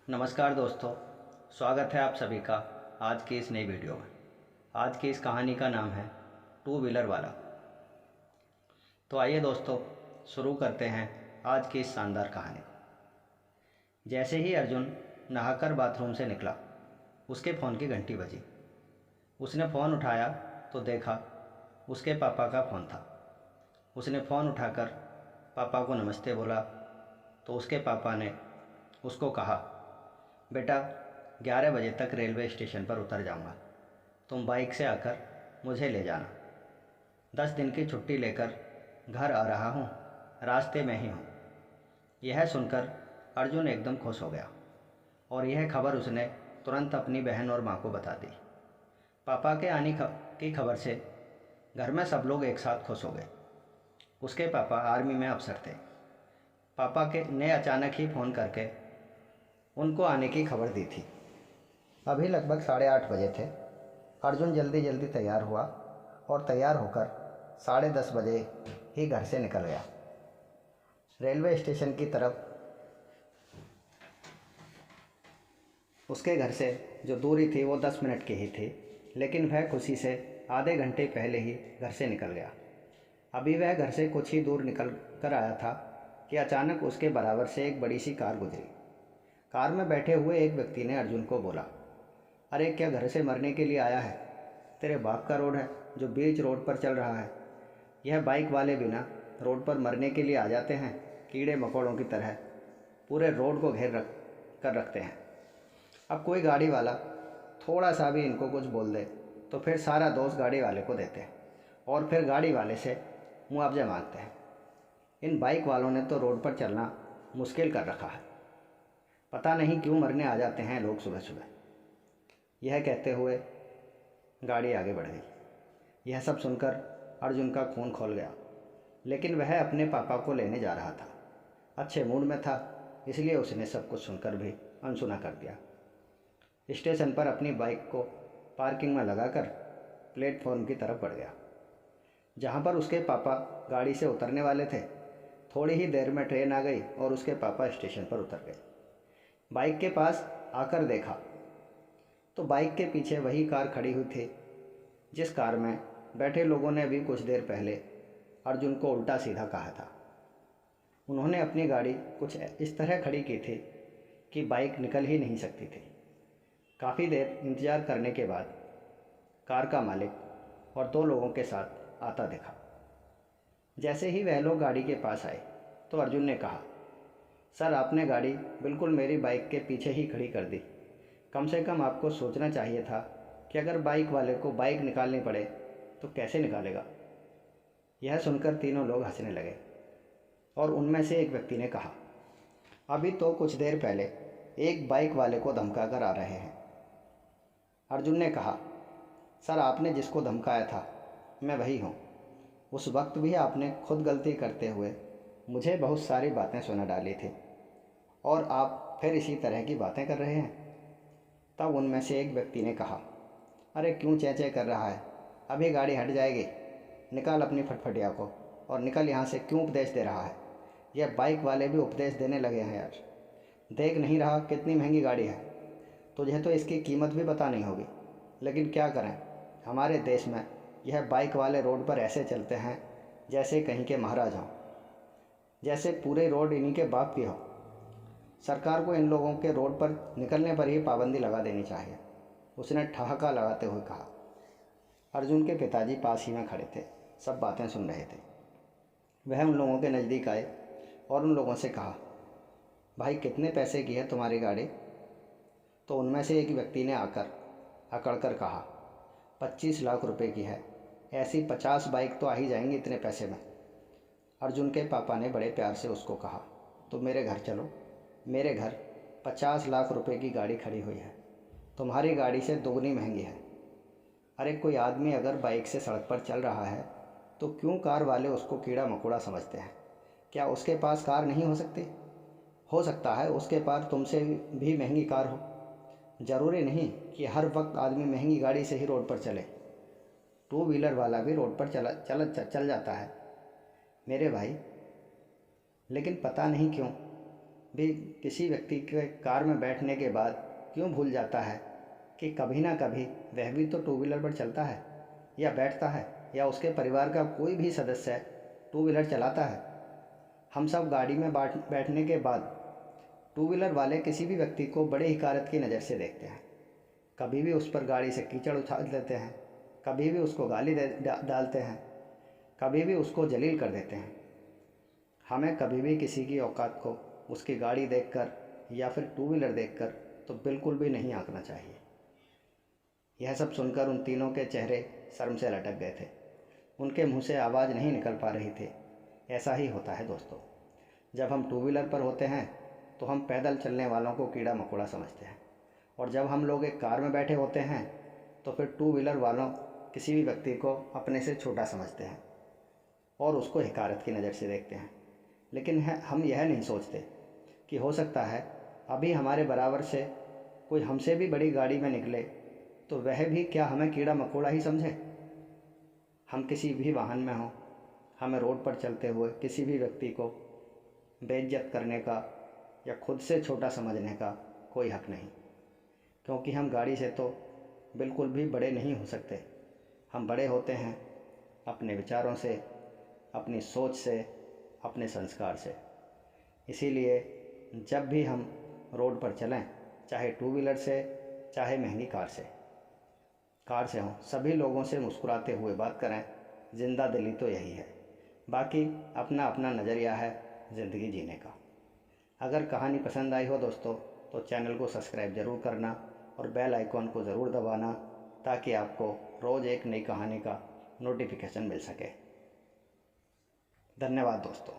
नमस्कार दोस्तों, स्वागत है आप सभी का आज की इस नई वीडियो में। आज की इस कहानी का नाम है टू व्हीलर वाला। तो आइए दोस्तों, शुरू करते हैं आज की इस शानदार कहानी। जैसे ही अर्जुन नहाकर बाथरूम से निकला, उसके फ़ोन की घंटी बजी। उसने फ़ोन उठाया तो देखा उसके पापा का फ़ोन था। उसने फ़ोन उठाकर पापा को नमस्ते बोला तो उसके पापा ने उसको कहा, बेटा 11 बजे तक रेलवे स्टेशन पर उतर जाऊंगा, तुम बाइक से आकर मुझे ले जाना। 10 दिन की छुट्टी लेकर घर आ रहा हूँ, रास्ते में ही हूँ। यह सुनकर अर्जुन एकदम खुश हो गया और यह खबर उसने तुरंत अपनी बहन और माँ को बता दी। पापा के आने की खबर से घर में सब लोग एक साथ खुश हो गए। उसके पापा आर्मी में अफसर थे। पापा के ने अचानक ही फ़ोन करके उनको आने की खबर दी थी। अभी लगभग 8:30 बजे थे। अर्जुन जल्दी जल्दी तैयार हुआ और तैयार होकर 10:30 बजे ही घर से निकल गया। रेलवे स्टेशन की तरफ उसके घर से जो दूरी थी वो 10 मिनट की ही थी, लेकिन वह खुशी से आधे घंटे पहले ही घर से निकल गया। अभी वह घर से कुछ ही दूर निकल कर आया था कि अचानक उसके बराबर से एक बड़ी सी कार गुजरी। कार में बैठे हुए एक व्यक्ति ने अर्जुन को बोला, अरे क्या घर से मरने के लिए आया है? तेरे बाप का रोड है जो बीच रोड पर चल रहा है। यह बाइक वाले बिना रोड पर मरने के लिए आ जाते हैं, कीड़े मकोड़ों की तरह पूरे रोड को घेर कर रखते हैं। अब कोई गाड़ी वाला थोड़ा सा भी इनको कुछ बोल दे तो फिर सारा दोष गाड़ी वाले को देते हैं और फिर गाड़ी वाले से मुआवजा मांगते हैं। इन बाइक वालों ने तो रोड पर चलना मुश्किल कर रखा है। पता नहीं क्यों मरने आ जाते हैं लोग सुबह सुबह। यह कहते हुए गाड़ी आगे बढ़ गई। यह सब सुनकर अर्जुन का खून खौल गया, लेकिन वह अपने पापा को लेने जा रहा था। अच्छे मूड में था, इसलिए उसने सब कुछ सुनकर भी अनसुना कर दिया। स्टेशन पर अपनी बाइक को पार्किंग में लगाकर प्लेटफॉर्म की तरफ बढ़ गया, जहाँ पर उसके पापा गाड़ी से उतरने वाले थे। थोड़ी ही देर में ट्रेन आ गई और उसके पापा स्टेशन पर उतर गए। बाइक के पास आकर देखा तो बाइक के पीछे वही कार खड़ी हुई थी जिस कार में बैठे लोगों ने अभी कुछ देर पहले अर्जुन को उल्टा सीधा कहा था। उन्होंने अपनी गाड़ी कुछ इस तरह खड़ी की थी कि बाइक निकल ही नहीं सकती थी। काफ़ी देर इंतज़ार करने के बाद कार का मालिक और 2 लोगों के साथ आता देखा। जैसे ही वह लोग गाड़ी के पास आए तो अर्जुन ने कहा, सर आपने गाड़ी बिल्कुल मेरी बाइक के पीछे ही खड़ी कर दी। कम से कम आपको सोचना चाहिए था कि अगर बाइक वाले को बाइक निकालनी पड़े तो कैसे निकालेगा। यह सुनकर तीनों लोग हंसने लगे और उनमें से एक व्यक्ति ने कहा, अभी तो कुछ देर पहले एक बाइक वाले को धमका कर आ रहे हैं। अर्जुन ने कहा, सर आपने जिसको धमकाया था मैं वही हूँ। उस वक्त भी आपने खुद गलती करते हुए मुझे बहुत सारी बातें सुना डाली थी और आप फिर इसी तरह की बातें कर रहे हैं। तब उनमें से एक व्यक्ति ने कहा, अरे क्यों चेंचे कर रहा है, अभी गाड़ी हट जाएगी। निकाल अपनी फटफटिया को और निकल यहाँ से। क्यों उपदेश दे रहा है? यह बाइक वाले भी उपदेश देने लगे हैं यार। देख नहीं रहा कितनी महंगी गाड़ी है? तुझे तो इसकी कीमत भी पता नहीं होगी। लेकिन क्या करें, हमारे देश में यह बाइक वाले रोड पर ऐसे चलते हैं जैसे कहीं के महाराज हों, जैसे पूरे रोड इन्हीं के बाप की हो। सरकार को इन लोगों के रोड पर निकलने पर ही पाबंदी लगा देनी चाहिए, उसने ठहाका लगाते हुए कहा। अर्जुन के पिताजी पास ही में खड़े थे, सब बातें सुन रहे थे। वह उन लोगों के नज़दीक आए और उन लोगों से कहा, भाई कितने पैसे की है तुम्हारी गाड़ी? तो उनमें से एक व्यक्ति ने आकर अकड़कर कहा, 25 लाख रुपए की है। ऐसी 50 बाइक तो आ ही जाएंगी इतने पैसे में। अर्जुन के पापा ने बड़े प्यार से उसको कहा, तो मेरे घर चलो। मेरे घर 50 लाख रुपए की गाड़ी खड़ी हुई है, तुम्हारी गाड़ी से दोगुनी महंगी है। अरे कोई आदमी अगर बाइक से सड़क पर चल रहा है तो क्यों कार वाले उसको कीड़ा मकोड़ा समझते हैं? क्या उसके पास कार नहीं हो सकती? हो सकता है उसके पास तुमसे भी महंगी कार हो। ज़रूरी नहीं कि हर वक्त आदमी महंगी गाड़ी से ही रोड पर चले। टू व्हीलर वाला भी रोड पर चल जाता है मेरे भाई। लेकिन पता नहीं क्यों भी किसी व्यक्ति के कार में बैठने के बाद क्यों भूल जाता है कि कभी ना कभी वह भी तो टू व्हीलर पर चलता है या बैठता है, या उसके परिवार का कोई भी सदस्य टू व्हीलर चलाता है। हम सब गाड़ी में बैठने के बाद टू व्हीलर वाले किसी भी व्यक्ति को बड़े हिकारत की नज़र से देखते हैं। कभी भी उस पर गाड़ी से कीचड़ उछाल देते हैं, कभी भी उसको गाली डालते हैं, कभी भी उसको जलील कर देते हैं। हमें कभी भी किसी की औकात को उसकी गाड़ी देखकर या फिर टू व्हीलर देखकर तो बिल्कुल भी नहीं आंकना चाहिए। यह सब सुनकर उन तीनों के चेहरे शर्म से लटक गए थे। उनके मुंह से आवाज़ नहीं निकल पा रही थी। ऐसा ही होता है दोस्तों, जब हम टू व्हीलर पर होते हैं तो हम पैदल चलने वालों को कीड़ा मकोड़ा समझते हैं, और जब हम लोग एक कार में बैठे होते हैं तो फिर टू व्हीलर वालों किसी भी व्यक्ति को अपने से छोटा समझते हैं और उसको हिकारत की नज़र से देखते हैं। लेकिन हम यह नहीं सोचते कि हो सकता है अभी हमारे बराबर से कोई हमसे भी बड़ी गाड़ी में निकले तो वह भी क्या हमें कीड़ा मकोड़ा ही समझे। हम किसी भी वाहन में हों, हमें रोड पर चलते हुए किसी भी व्यक्ति को बेइज्जत करने का या खुद से छोटा समझने का कोई हक नहीं, क्योंकि हम गाड़ी से तो बिल्कुल भी बड़े नहीं हो सकते। हम बड़े होते हैं अपने विचारों से, अपनी सोच से, अपने संस्कार से। इसीलिए जब भी हम रोड पर चलें, चाहे टू व्हीलर से चाहे महंगी कार से हों, सभी लोगों से मुस्कुराते हुए बात करें। ज़िंदा दिली तो यही है, बाकी अपना अपना नज़रिया है ज़िंदगी जीने का। अगर कहानी पसंद आई हो दोस्तों तो चैनल को सब्सक्राइब ज़रूर करना और बेल आइकॉन को ज़रूर दबाना, ताकि आपको रोज़ एक नई कहानी का नोटिफिकेशन मिल सके। धन्यवाद दोस्तों।